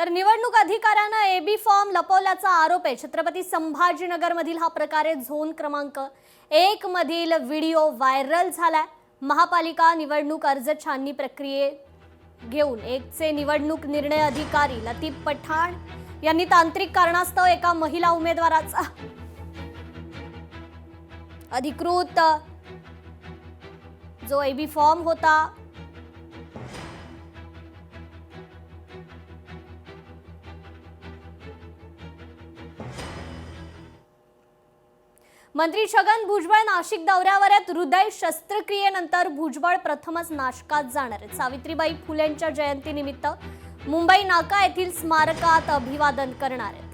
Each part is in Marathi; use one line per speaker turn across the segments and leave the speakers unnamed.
तर निवडणूक अधिकाऱ्यानं एबी फॉर्म लपवल्याचा आरोप आहे। छत्रपती संभाजीनगर मधील हा प्रकार आहे। झोन क्रमांक 1 मधील व्हिडिओ व्हायरल झालाय। महापालिका निवडणूक अर्ज छाननी प्रक्रियेत घेऊन 1चे निवडणूक निर्णय अधिकारी लतीफ पठाण यांनी तांत्रिक कारणास्तव एका महिला उमेदवाराचा अधिकृत जो एबी फॉर्म होता मंत्री छगन भुजबळ नाशिक दौऱ्यावर आहेत। हृदय शस्त्रक्रियेनंतर भुजबळ प्रथमच नाशकात जाणार आहेत। सावित्रीबाई फुलेंच्या जयंतीनिमित्त मुंबई नाका येथील स्मारकात अभिवादन करणार आहेत।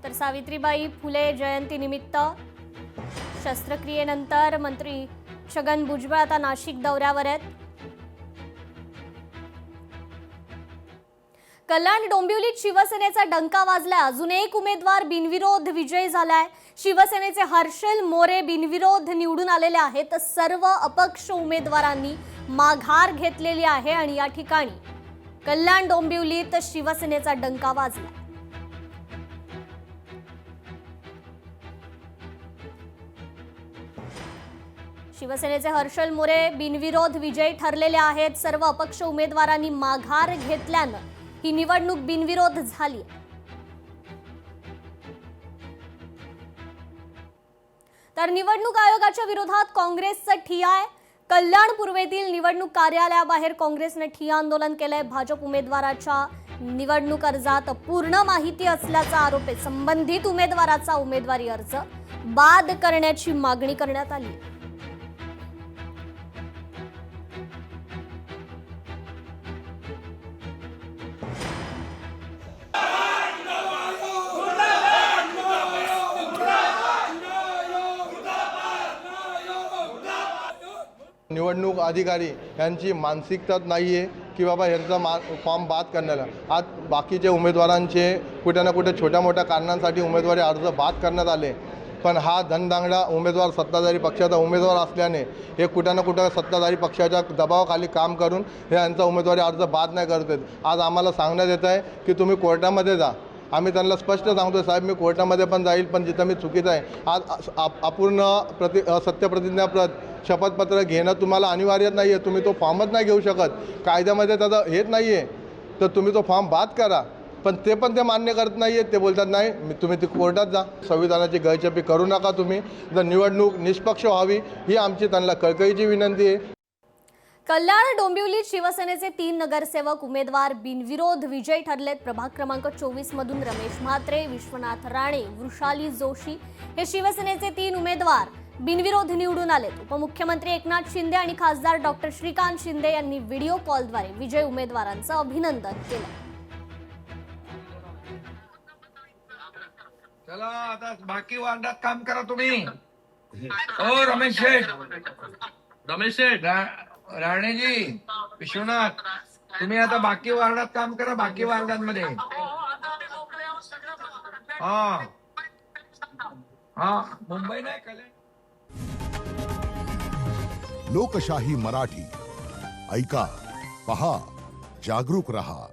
तर सावित्रीबाई फुले जयंतीनिमित्त शस्त्रक्रियेनंतर मंत्री छगन भुजबळ आता नाशिक दौऱ्यावर आहेत। कल्याण डोंबिवलीत शिवसेनेचा डंका वाजलाय। अजून एक उमेदवार बिनविरोध विजयी झालाय। शिवसेनेचे हर्षल मोरे बिनविरोध निवडून आलेले आहेत। सर्व अपक्ष उमेदवारांनी माघार घेतलेली आहे आणि या ठिकाणी कल्याण डोंबिवलीत शिवसेनेचा डंका वाजलाय। शिवसेनेचे हर्षल मोरे बिनविरोध विजयी ठरलेले आहेत। सर्व अपक्ष उमेदवारांनी माघार घेतल्यानं ही निवडणूक बिनविरोध झाली। तर निवडणूक आयोगाच्या विरोधात काँग्रेसचा ठिय्या आहे। कल्याण पूर्वेतील निवडणूक कार्यालयाबाहेर काँग्रेसने ठिय्या आंदोलन केलंय। भाजप उमेदवाराच्या निवडणूक अर्जात पूर्ण माहिती असल्याचा आरोप आहे। संबंधित उमेदवाराचा उमेदवारी अर्ज बाद करण्याची मागणी करण्यात आली।
निवडणूक अधिकारी यांची मानसिकता नाही आहे की बाबा यांचा फॉर्म बाद करण्याला। आज बाकीचे उमेदवारांचे कुठे ना कुठे छोट्या मोठ्या कारणांसाठी उमेदवारी अर्ज बाद करण्यात आले, पण हा धनदांगडा उमेदवार सत्ताधारी पक्षाचा उमेदवार असल्याने हे कुठे ना कुठे सत्ताधारी पक्षाच्या दबावाखाली काम करून हे यांचा उमेदवारी अर्ज बाद नाही करत आहेत। आज आम्हाला सांगण्यात येत आहे की तुम्ही कोर्टामध्ये जा। आम्ही त्यांना स्पष्ट सांगतो, साहेब मी कोर्टामध्ये पण जाईल, पण जिथं मी चुकीचं आहे। आज अपूर्ण सत्यप्रतिज्ञापत्र शपथपत्र घेणं तुम्हाला अनिवार्य नाही आहे। तुम्ही तो फॉर्मच नाही घेऊ शकत, कायद्यामध्ये त्याचं हेच नाही आहे, तर तुम्ही तो फॉर्म बाद करा। पण ते मान्य करत नाही आहेत। ते बोलतात नाही तुम्ही कोर्टात जा, संविधानाची गळचेपी करू नका। तुम्ही जर निवडणूक निष्पक्ष व्हावी ही आमची त्यांना कळकळीची विनंती आहे।
कल्याण डोंबिवलीत शिवसेनेचे 3 नगरसेवक उमेदवार बिनविरोध विजयी ठरलेत। प्रभाग क्रमांक 24 मधून रमेश म्हात्रे, विश्वनाथ राणे, वृषाली जोशी हे शिवसेनेचे 3 उमेदवार बिनविरोध निवडून आलेत। उपमुख्यमंत्री एकनाथ शिंदे आणि खासदार डॉक्टर श्रीकांत शिंदे यांनी व्हिडिओ कॉलद्वारे विजयी उमेदवारांचं अभिनंदन केलं।
चला आता बाकी वार्डात काम करा तुम्ही। ओ रमेश शेठ, राणेजी, विश्वनाथ, तुम्ही आता बाकी वार्डात काम करा। बाकी वार्डांमध्ये मुंबई नाही कल्याण।
लोकशाही मराठी ऐका, पहा, जागरूक रहा।